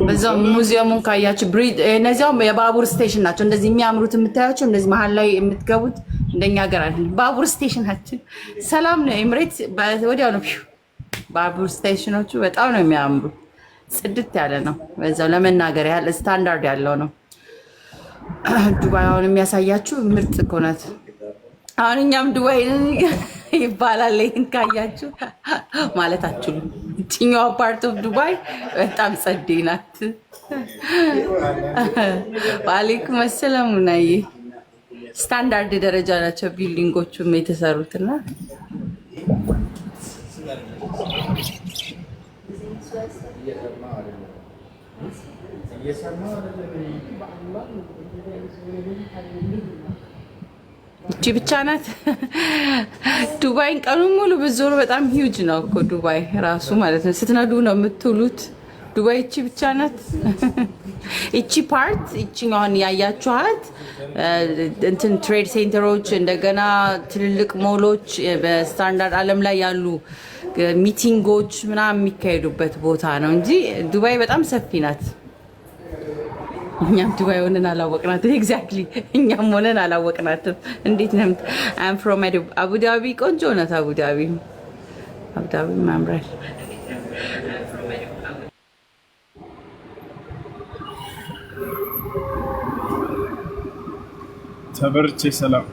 በዛው ሙዚየሙን ካያችሁ እነዚያውም የባቡር ስቴሽን ናቸው። እንደዚህ የሚያምሩት የምታያቸው እንደዚህ መሀል ላይ የምትገቡት እንደኛ ሀገር አይደለም። ባቡር ስቴሽናችን ሰላም ነው። ኤምሬት ወዲያው ነው። ባቡር ስቴሽኖቹ በጣም ነው የሚያምሩ። ጽድት ያለ ነው። በዛው ለመናገር ያህል ስታንዳርድ ያለው ነው። ዱባይ አሁን የሚያሳያችሁ ምርጥ እኮ ናት። አሁን እኛም ዱባይ ይባላል። ይህን ካያችሁ ማለት አችሉም። እችኛዋ ፓርት ኦፍ ዱባይ በጣም ጸዴ ናት። ዋሌኩም አሰላሙ ናዬ። ስታንዳርድ ደረጃ ናቸው ቢልዲንጎቹም የተሰሩትና እቺ ብቻ ናት። ዱባይን ቀኑን ሙሉ ብትዞሩ በጣም ሂውጅ ነው እኮ ዱባይ ራሱ ማለት ነው። ስትነዱ ነው የምትውሉት። ዱባይ እቺ ብቻ ናት። እቺ ፓርት እቺኛውን ያያችኋት እንትን ትሬድ ሴንተሮች፣ እንደገና ትልልቅ ሞሎች፣ በስታንዳርድ ዓለም ላይ ያሉ ሚቲንጎች ምናምን የሚካሄዱበት ቦታ ነው እንጂ ዱባይ በጣም ሰፊ ናት። እኛም ዱባይ ሆነን አላወቅናትም። ኤግዛክትሊ እኛም ሆነን አላወቅናትም። እንዴት ነው? አም ፍሮም አቡዳቢ። ቆንጆ ናት አቡዳቢ። አቡዳቢ ማምራል። ተበርቼ ሰላም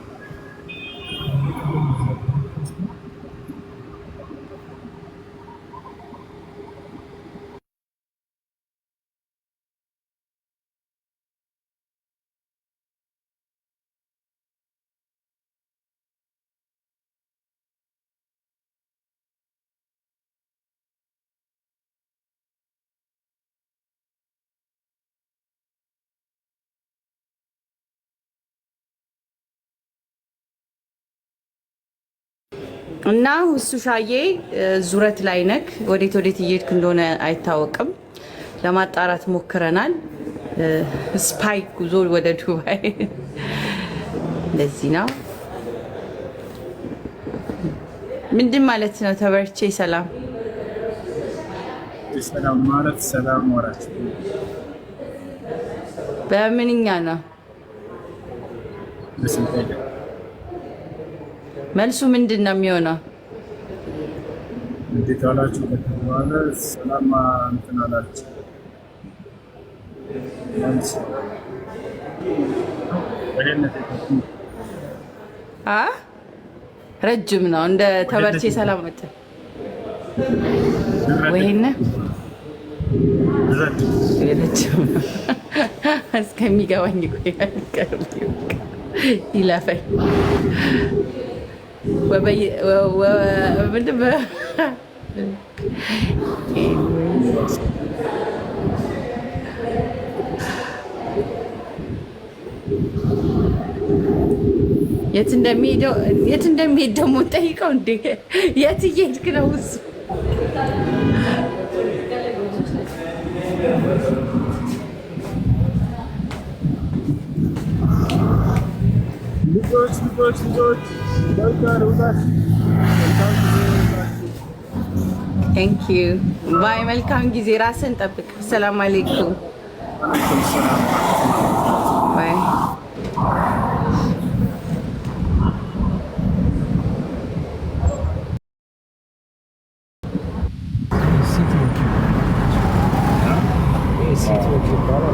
እና እሱ ሻዬ ዙረት ላይ ነክ ወዴት እየሄድክ እንደሆነ አይታወቅም። ለማጣራት ሞክረናል። ስፓይ ጉዞ ወደ ዱባይ እንደዚህ ነው። ምንድን ማለት ነው? ተበርቼ ሰላም ሰላም ማለት ሰላም ወራት በምንኛ ነው? መልሱ ምንድን ነው የሚሆነው? እንዴት አላችሁ ከተባለ ሰላም እንትን አላችሁ። ረጅም ነው እንደ ተበርቼ ሰላም ወጥ ወይኔ ረጅም እስከሚገባኝ ይለፈኝ የት እንደሚሄድ ደግሞ ጠይቀው። እንደ የት እየሄድክ ነው? እሱ ልጆች ቴንክ ዩ ባይ። መልካም ጊዜ። ራስን ጠብቅ። ሰላም አለይኩም ባይ።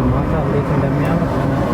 ማታ እንዴት እንደሚያምር